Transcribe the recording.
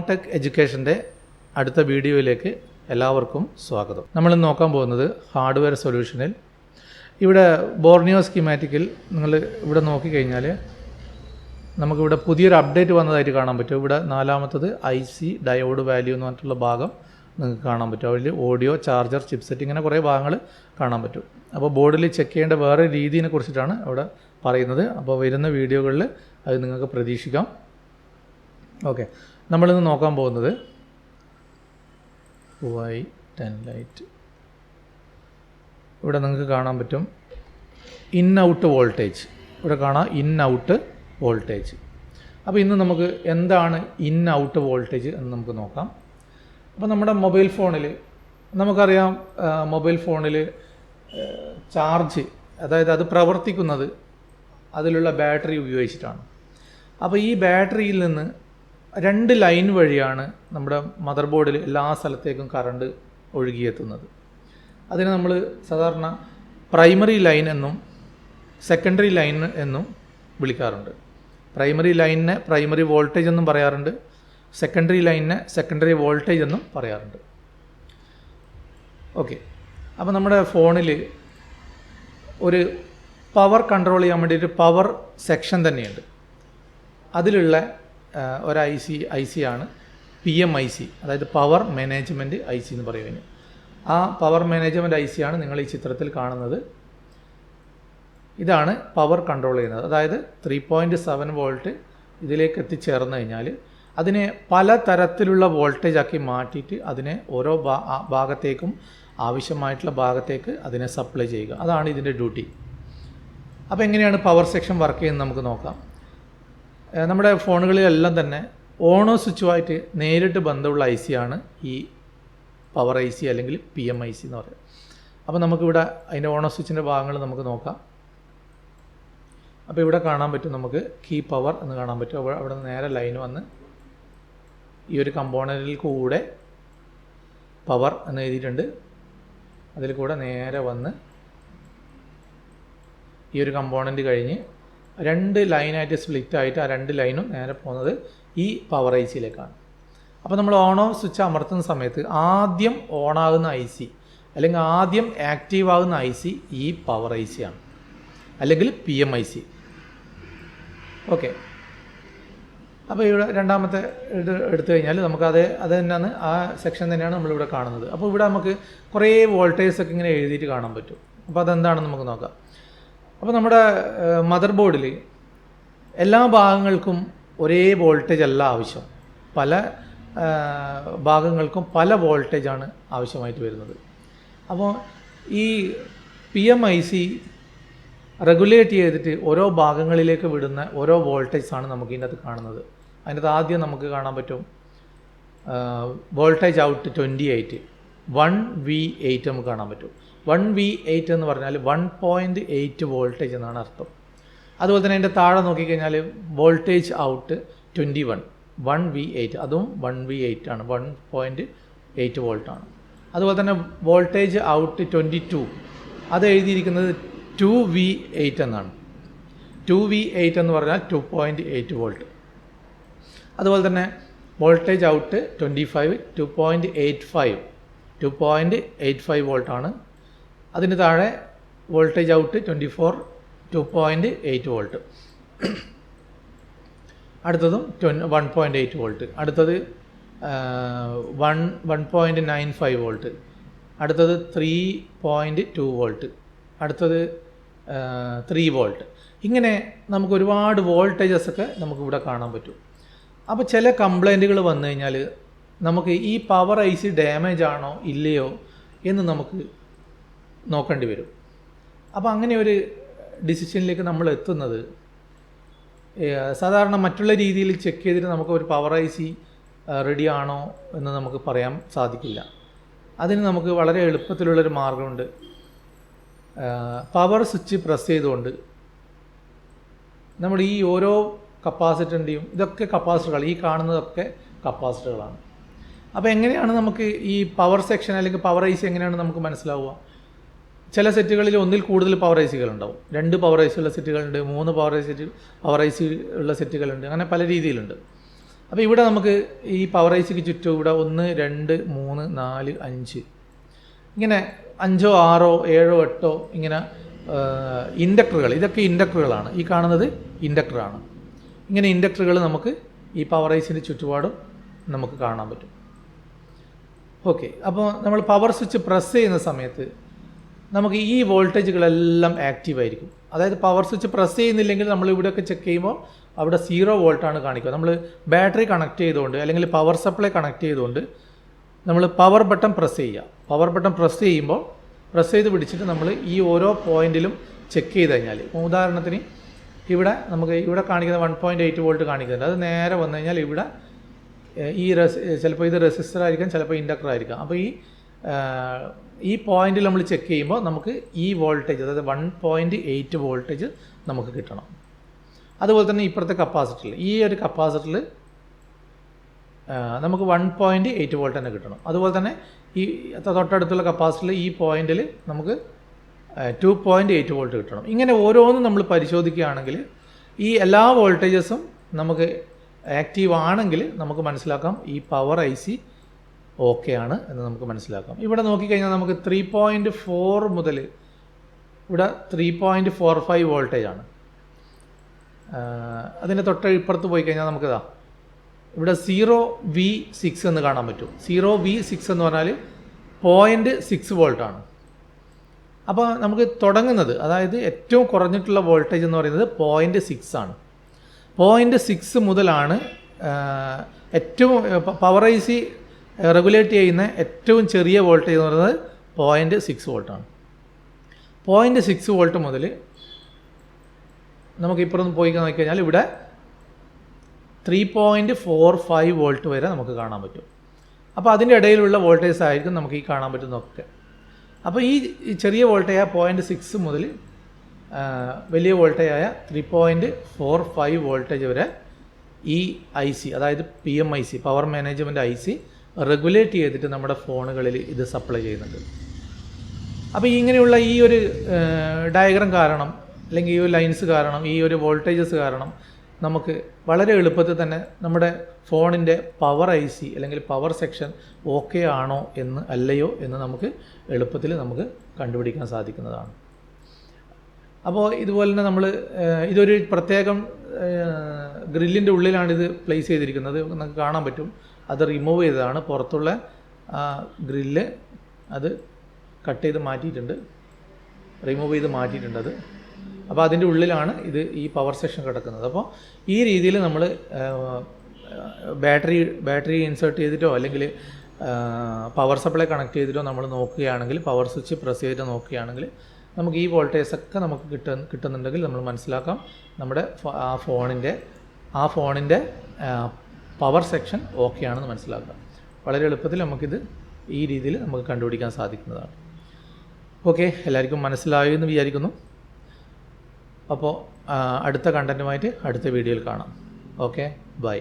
ഫോൺടെക് എഡ്യൂക്കേഷൻ്റെ അടുത്ത വീഡിയോയിലേക്ക് എല്ലാവർക്കും സ്വാഗതം. നമ്മളിന്ന് നോക്കാൻ പോകുന്നത് ഹാർഡ്വെയർ സൊല്യൂഷനിൽ ഇവിടെ ബോർണിയോ സ്കീമാറ്റിക്കിൽ നിങ്ങൾ ഇവിടെ നോക്കിക്കഴിഞ്ഞാൽ നമുക്കിവിടെ പുതിയൊരു അപ്ഡേറ്റ് വന്നതായിട്ട് കാണാൻ പറ്റും. ഇവിടെ നാലാമത്തത് IC ഡയോഡ് വാല്യൂ എന്ന് പറഞ്ഞിട്ടുള്ള ഭാഗം നിങ്ങൾക്ക് കാണാൻ പറ്റും. അതിൽ ഓഡിയോ, ചാർജർ, ചിപ്സെറ്റ് ഇങ്ങനെ കുറേ ഭാഗങ്ങൾ കാണാൻ പറ്റും. അപ്പോൾ ബോർഡിൽ ചെക്ക് ചെയ്യേണ്ട വേറെ രീതിയെ കുറിച്ചിട്ടാണ് അവിടെ പറയുന്നത്. അപ്പോൾ വരുന്ന വീഡിയോകളിൽ അത് നിങ്ങൾക്ക് പ്രതീക്ഷിക്കാം. ഓക്കെ, നമ്മളിന്ന് നോക്കാൻ പോകുന്നത് Y10 ലൈറ്റ്. ഇവിടെ നിങ്ങൾക്ക് കാണാൻ പറ്റും ഇൻ ഔട്ട് വോൾട്ടേജ്. ഇവിടെ കാണാം ഇൻ ഔട്ട് വോൾട്ടേജ്. അപ്പോൾ ഇന്ന് നമുക്ക് എന്താണ് ഇൻ ഔട്ട് വോൾട്ടേജ് എന്ന് നമുക്ക് നോക്കാം. അപ്പോൾ നമ്മുടെ മൊബൈൽ ഫോണിൽ നമുക്കറിയാം, മൊബൈൽ ഫോണിൽ ചാർജ്, അതായത് അത് പ്രവർത്തിക്കുന്നത് അതിലുള്ള ബാറ്ററി ഉപയോഗിച്ചിട്ടാണ്. അപ്പോൾ ഈ ബാറ്ററിയിൽ നിന്ന് 2 ലൈൻ വഴിയാണ് നമ്മുടെ മദർ ബോർഡിൽ എല്ലാ സ്ഥലത്തേക്കും കറണ്ട് ഒഴുകിയെത്തുന്നത്. അതിന് നമ്മൾ സാധാരണ പ്രൈമറി ലൈൻ എന്നും സെക്കൻഡറി ലൈൻ എന്നും വിളിക്കാറുണ്ട്. പ്രൈമറി ലൈനിനെ പ്രൈമറി വോൾട്ടേജ് എന്നും പറയാറുണ്ട്, സെക്കൻഡറി ലൈനിനെ സെക്കൻഡറി വോൾട്ടേജ് എന്നും പറയാറുണ്ട്. ഓക്കെ, അപ്പോൾ നമ്മുടെ ഫോണിൽ ഒരു പവർ കൺട്രോൾ ചെയ്യാൻ വേണ്ടിയിട്ട് പവർ സെക്ഷൻ തന്നെയുണ്ട്. അതിലുള്ള ഒരു ഐ സി ആണ് PMIC, അതായത് പവർ മാനേജ്മെൻറ്റ് IC എന്ന് പറയുന്നത്. ആ പവർ മാനേജ്മെൻറ്റ് IC ആണ് നിങ്ങൾ ഈ ചിത്രത്തിൽ കാണുന്നത്. ഇതാണ് പവർ കൺട്രോൾ ചെയ്യുന്നത്. അതായത് 3.7 വോൾട്ട് ഇതിലേക്ക് എത്തിച്ചേർന്ന് കഴിഞ്ഞാൽ അതിനെ പല തരത്തിലുള്ള വോൾട്ടേജ് ആക്കി മാറ്റിയിട്ട് അതിനെ ഓരോ ഭാഗത്തേക്കും ആവശ്യമായിട്ടുള്ള ഭാഗത്തേക്ക് അതിനെ സപ്ലൈ ചെയ്യുക. അതാണ് ഇതിൻ്റെ ഡ്യൂട്ടി. അപ്പോൾ എങ്ങനെയാണ് പവർ സെക്ഷൻ വർക്ക് ചെയ്യുന്നത് നമുക്ക് നോക്കാം. നമ്മുടെ ഫോണുകളിലെല്ലാം തന്നെ ഓണോ സ്വിച്ചുമായിട്ട് നേരിട്ട് ബന്ധമുള്ള IC ആണ് ഈ പവർ IC അല്ലെങ്കിൽ PMIC എന്ന് പറയുന്നത്. അപ്പോൾ നമുക്കിവിടെ അതിൻ്റെ ഓണോ സ്വിച്ചിൻ്റെ ഭാഗങ്ങൾ നമുക്ക് നോക്കാം. അപ്പോൾ ഇവിടെ കാണാൻ പറ്റും, നമുക്ക് കീ പവർ എന്ന് കാണാൻ പറ്റും. അവിടെ നേരെ ലൈൻ വന്ന് ഈ ഒരു കമ്പോണൻറ്റിൽ കൂടെ പവർ എന്ന് എഴുതിയിട്ടുണ്ട്. അതിൽ കൂടെ നേരെ വന്ന് ഈ ഒരു കമ്പോണൻറ്റ് കഴിഞ്ഞ് 2 ലൈനായിട്ട് സ്പ്ലിറ്റ് ആയിട്ട് ആ 2 ലൈനും നേരെ പോകുന്നത് ഈ പവർ ICയിലേക്കാണ്. അപ്പോൾ നമ്മൾ ഓൺ ഓഫ് സ്വിച്ച് അമർത്തുന്ന സമയത്ത് ആദ്യം ഓണാകുന്ന IC അല്ലെങ്കിൽ ആദ്യം ആക്റ്റീവ് ആകുന്ന IC ഈ പവർ IC ആണ്, അല്ലെങ്കിൽ PMIC. ഓക്കെ, അപ്പോൾ ഇവിടെ രണ്ടാമത്തെ ഇത് എടുത്തു കഴിഞ്ഞാൽ നമുക്ക് അത് തന്നെയാണ്, ആ സെക്ഷൻ തന്നെയാണ് നമ്മളിവിടെ കാണുന്നത്. അപ്പോൾ ഇവിടെ നമുക്ക് കുറേ വോൾട്ടേജ് ഒക്കെ ഇങ്ങനെ എഴുതിയിട്ട് കാണാൻ പറ്റും. അപ്പോൾ അതെന്താണെന്ന് നമുക്ക് നോക്കാം. അപ്പോൾ നമ്മുടെ മദർ ബോർഡിൽ എല്ലാ ഭാഗങ്ങൾക്കും ഒരേ വോൾട്ടേജ് അല്ല ആവശ്യം. പല ഭാഗങ്ങൾക്കും പല വോൾട്ടേജാണ് ആവശ്യമായിട്ട് വരുന്നത്. അപ്പോൾ ഈ PMIC റെഗുലേറ്റ് ചെയ്തിട്ട് ഓരോ ഭാഗങ്ങളിലേക്ക് വിടുന്ന ഓരോ വോൾട്ടേജാണ് നമുക്ക് ഇതിനകത്ത് കാണുന്നത്. അതിനകത്ത് ആദ്യം നമുക്ക് കാണാൻ പറ്റും വോൾട്ടേജ് ഔട്ട് 28 1V8 നമുക്ക് കാണാൻ പറ്റും. 1V8 എന്ന് പറഞ്ഞാൽ 1.8 വോൾട്ടേജ് എന്നാണ് അർത്ഥം. അതുപോലെ തന്നെ അതിൻ്റെ താഴെ നോക്കിക്കഴിഞ്ഞാൽ വോൾട്ടേജ് ഔട്ട് 21 1V8, അതും 1V8 ആണ്, 1.8 വോൾട്ടാണ്. അതുപോലെ തന്നെ വോൾട്ടേജ് ഔട്ട് 22, അത് എഴുതിയിരിക്കുന്നത് 2V8 എന്നാണ്. 2V8 എന്ന് പറഞ്ഞാൽ 2.8 വോൾട്ട്. അതുപോലെ തന്നെ വോൾട്ടേജ് ഔട്ട് 25 2.85 വോൾട്ടാണ്. അതിന് താഴെ വോൾട്ടേജ് ഔട്ട് 24 2.8 വോൾട്ട്. അടുത്തതും 1.8 വോൾട്ട്. അടുത്തത് 1.95 വോൾട്ട്. അടുത്തത് 3.2 വോൾട്ട്. അടുത്തത് 3 വോൾട്ട്. ഇങ്ങനെ നമുക്ക് ഒരുപാട് വോൾട്ടേജസ് ഒക്കെ നമുക്കിവിടെ കാണാൻ പറ്റും. അപ്പോൾ ചില കംപ്ലൈൻറ്റുകൾ വന്നു കഴിഞ്ഞാൽ നമുക്ക് ഈ പവർ IC ഡാമേജ് ആണോ ഇല്ലയോ എന്ന് നമുക്ക് നോക്കേണ്ടി വരും. അപ്പോൾ അങ്ങനെ ഒരു ഡിസിഷനിലേക്ക് നമ്മൾ എത്തുന്നത്, സാധാരണ മറ്റുള്ള രീതിയിൽ ചെക്ക് ചെയ്തിട്ട് നമുക്ക് ഒരു പവർ IC റെഡി ആണോ എന്ന് നമുക്ക് പറയാൻ സാധിക്കില്ല. അതിന് നമുക്ക് വളരെ എളുപ്പത്തിലുള്ളൊരു മാർഗമുണ്ട്. പവർ സ്വിച്ച് പ്രസ് ചെയ്തുകൊണ്ട് നമ്മൾ ഈ ഓരോ കപ്പാസിറ്ററിൻ്റെയും, ഇതൊക്കെ കപ്പാസിറ്ററുകൾ, ഈ കാണുന്നതൊക്കെ കപ്പാസിറ്ററുകളാണ്. അപ്പോൾ എങ്ങനെയാണ് നമുക്ക് ഈ പവർ സെക്ഷൻ അല്ലെങ്കിൽ പവർ IC എങ്ങനെയാണ് നമുക്ക് മനസ്സിലാവുക? ചില സെറ്റുകളിൽ ഒന്നിൽ കൂടുതൽ പവർ ICകളുണ്ടാവും. 2 പവർ IC ഉള്ള സെറ്റുകളുണ്ട്, 3 പവർ IC ഉള്ള സെറ്റുകളുണ്ട്, അങ്ങനെ പല രീതിയിലുണ്ട്. അപ്പോൾ ഇവിടെ നമുക്ക് ഈ പവർ ഐസിക്ക് ചുറ്റും ഇവിടെ 1 2 3 4 5 ഇങ്ങനെ 5 6 7 8 ഇങ്ങനെ ഇൻഡക്ടറുകൾ, ഇതൊക്കെ ഇൻഡക്ടറുകളാണ്. ഈ കാണുന്നത് ഇൻഡക്ടറാണ്. ഇങ്ങനെ ഇൻഡക്ടറുകൾ നമുക്ക് ഈ പവർ ഐസിൻ്റെ ചുറ്റുപാടും നമുക്ക് കാണാൻ പറ്റും. ഓക്കെ, അപ്പോൾ നമ്മൾ പവർ സ്വിച്ച് പ്രസ് ചെയ്യുന്ന സമയത്ത് നമുക്ക് ഈ വോൾട്ടേജുകളെല്ലാം ആക്റ്റീവ് ആയിരിക്കും. അതായത് പവർ സ്വിച്ച് പ്രസ് ചെയ്യുന്നില്ലെങ്കിൽ നമ്മൾ ഇവിടെയൊക്കെ ചെക്ക് ചെയ്യുമ്പോൾ അവിടെ 0 വോൾട്ടാണ് കാണിക്കുക. നമ്മൾ ബാറ്ററി കണക്ട് ചെയ്തുകൊണ്ട് അല്ലെങ്കിൽ പവർ സപ്ലൈ കണക്ട് ചെയ്തുകൊണ്ട് നമ്മൾ പവർ ബട്ടൺ പ്രസ് ചെയ്യുക. പവർ ബട്ടൺ പ്രസ് ചെയ്യുമ്പോൾ പ്രസ് ചെയ്ത് പിടിച്ചിട്ട് നമ്മൾ ഈ ഓരോ പോയിന്റിലും ചെക്ക് ചെയ്ത് കഴിഞ്ഞാൽ, ഉദാഹരണത്തിന് ഇവിടെ കാണിക്കുന്ന 1.8 വോൾട്ട് കാണിക്കുന്നുണ്ട്. അത് നേരെ വന്നു കഴിഞ്ഞാൽ ഇവിടെ ചിലപ്പോൾ ഇത് റെസിസ്റ്റർ ആയിരിക്കാം, ചിലപ്പോൾ ഇൻഡക്ടർ ആയിരിക്കാം. അപ്പോൾ ഈ പോയിന്റിൽ നമ്മൾ ചെക്ക് ചെയ്യുമ്പോൾ നമുക്ക് ഈ വോൾട്ടേജ്, അതായത് 1.8 വോൾട്ടേജ് നമുക്ക് കിട്ടണം. അതുപോലെ തന്നെ ഇപ്പുറത്തെ കപ്പാസിറ്ററിൽ, ഈ ഒരു കപ്പാസിറ്ററിൽ നമുക്ക് 1.8 വോൾട്ട് തന്നെ കിട്ടണം. അതുപോലെ തന്നെ ഈ തൊട്ടടുത്തുള്ള കപ്പാസിറ്ററിൽ ഈ പോയിന്റിൽ നമുക്ക് 2.8 വോൾട്ട് കിട്ടണം. ഇങ്ങനെ ഓരോന്നും നമ്മൾ പരിശോധിക്കുകയാണെങ്കിൽ ഈ എല്ലാ വോൾട്ടേജസും നമുക്ക് ആക്റ്റീവ് ആണെങ്കിൽ നമുക്ക് മനസ്സിലാക്കാം ഈ പവർ ഐ സി ഓക്കെ ആണ് എന്ന് നമുക്ക് മനസ്സിലാക്കാം. ഇവിടെ നോക്കിക്കഴിഞ്ഞാൽ നമുക്ക് 3.4 മുതൽ ഇവിടെ 3.45 വോൾട്ടേജ് ആണ്. അതിൻ്റെ തൊട്ട് ഇപ്പുറത്ത് പോയി കഴിഞ്ഞാൽ നമുക്കിതാ ഇവിടെ 0V6 എന്ന് കാണാൻ പറ്റും. 0V6 എന്ന് പറഞ്ഞാൽ 0.6 വോൾട്ടാണ്. അപ്പോൾ നമുക്ക് തുടങ്ങുന്നത്, അതായത് ഏറ്റവും കുറഞ്ഞിട്ടുള്ള വോൾട്ടേജ് എന്ന് പറയുന്നത് 0.6 ആണ്. 0.6 മുതലാണ് ഏറ്റവും പവർ ഐ സി റെഗുലേറ്റ് ചെയ്യുന്ന ഏറ്റവും ചെറിയ വോൾട്ടേജ് എന്ന് പറയുന്നത് 0.6 വോൾട്ടാണ്. 0.6 വോൾട്ട് മുതൽ നമുക്ക് ഇപ്പുറം പോയി നോക്കിക്കഴിഞ്ഞാൽ ഇവിടെ 3.45 വോൾട്ട് വരെ നമുക്ക് കാണാൻ പറ്റും. അപ്പോൾ അതിൻ്റെ ഇടയിലുള്ള വോൾട്ടേജ് ആയിരിക്കും നമുക്ക് ഈ കാണാൻ പറ്റുന്നതൊക്കെ. അപ്പോൾ ഈ ചെറിയ വോൾട്ടേജ് 0.6 മുതൽ വലിയ വോൾട്ടേജായ 3.45 വോൾട്ടേജ് വരെ ഈ ഐ സി, അതായത് PMIC, power management I C regulate ചെയ്തിട്ട് നമ്മുടെ ഫോണുകളിൽ ഇത് സപ്ലൈ ചെയ്യുന്നുണ്ട്. അപ്പോൾ ഇങ്ങനെയുള്ള ഈ ഒരു ഡയഗ്രം കാരണം, അല്ലെങ്കിൽ ഈ ഒരു ലൈൻസ് കാരണം, ഈ ഒരു വോൾട്ടേജസ് കാരണം നമുക്ക് വളരെ എളുപ്പത്തിൽ തന്നെ നമ്മുടെ ഫോണിൻ്റെ പവർ ഐ സി അല്ലെങ്കിൽ പവർ സെക്ഷൻ ഓക്കെ ആണോ എന്ന് അല്ലയോ എന്ന് നമുക്ക് എളുപ്പത്തിൽ നമുക്ക് കണ്ടുപിടിക്കാൻ സാധിക്കുന്നതാണ്. അപ്പോൾ ഇതുപോലെ തന്നെ നമ്മൾ ഇതൊരു പ്രത്യേകം ഗ്രില്ലിൻ്റെ ഉള്ളിലാണ് ഇത് പ്ലേസ് ചെയ്തിരിക്കുന്നത്. നമുക്ക് കാണാൻ പറ്റും അത് റിമൂവ് ചെയ്തതാണ്. പുറത്തുള്ള ഗ്രില്ല് അത് കട്ട് ചെയ്ത് മാറ്റിയിട്ടുണ്ട്, റിമൂവ് ചെയ്ത് മാറ്റിയിട്ടുണ്ട് അത്. അപ്പോൾ അതിൻ്റെ ഉള്ളിലാണ് ഈ പവർ സെക്ഷൻ കിടക്കുന്നത്. അപ്പോൾ ഈ രീതിയിൽ നമ്മൾ ബാറ്ററി ഇൻസേർട്ട് ചെയ്തിട്ടോ അല്ലെങ്കിൽ പവർ സപ്ലൈ കണക്ട് ചെയ്തിട്ടോ നമ്മൾ നോക്കുകയാണെങ്കിൽ, പവർ സ്വിച്ച് പ്രസ് ചെയ്തിട്ട് നോക്കുകയാണെങ്കിൽ നമുക്ക് ഈ വോൾട്ടേജ് ഒക്കെ നമുക്ക് കിട്ടുന്നുണ്ടെങ്കിൽ നമ്മൾ മനസ്സിലാക്കാം നമ്മുടെ ആ ഫോണിൻ്റെ പവർ സെക്ഷൻ ഓക്കെ ആണെന്ന് മനസ്സിലാക്കാം. വളരെ എളുപ്പത്തിൽ നമുക്കിത് ഈ രീതിയിൽ നമുക്ക് കണ്ടുപിടിക്കാൻ സാധിക്കുന്നതാണ്. ഓക്കെ, എല്ലാവർക്കും മനസ്സിലായി എന്ന് വിചാരിക്കുന്നു. അപ്പോൾ അടുത്ത കണ്ടൻറ്റുമായിട്ട് അടുത്ത വീഡിയോയിൽ കാണാം. Okay, by.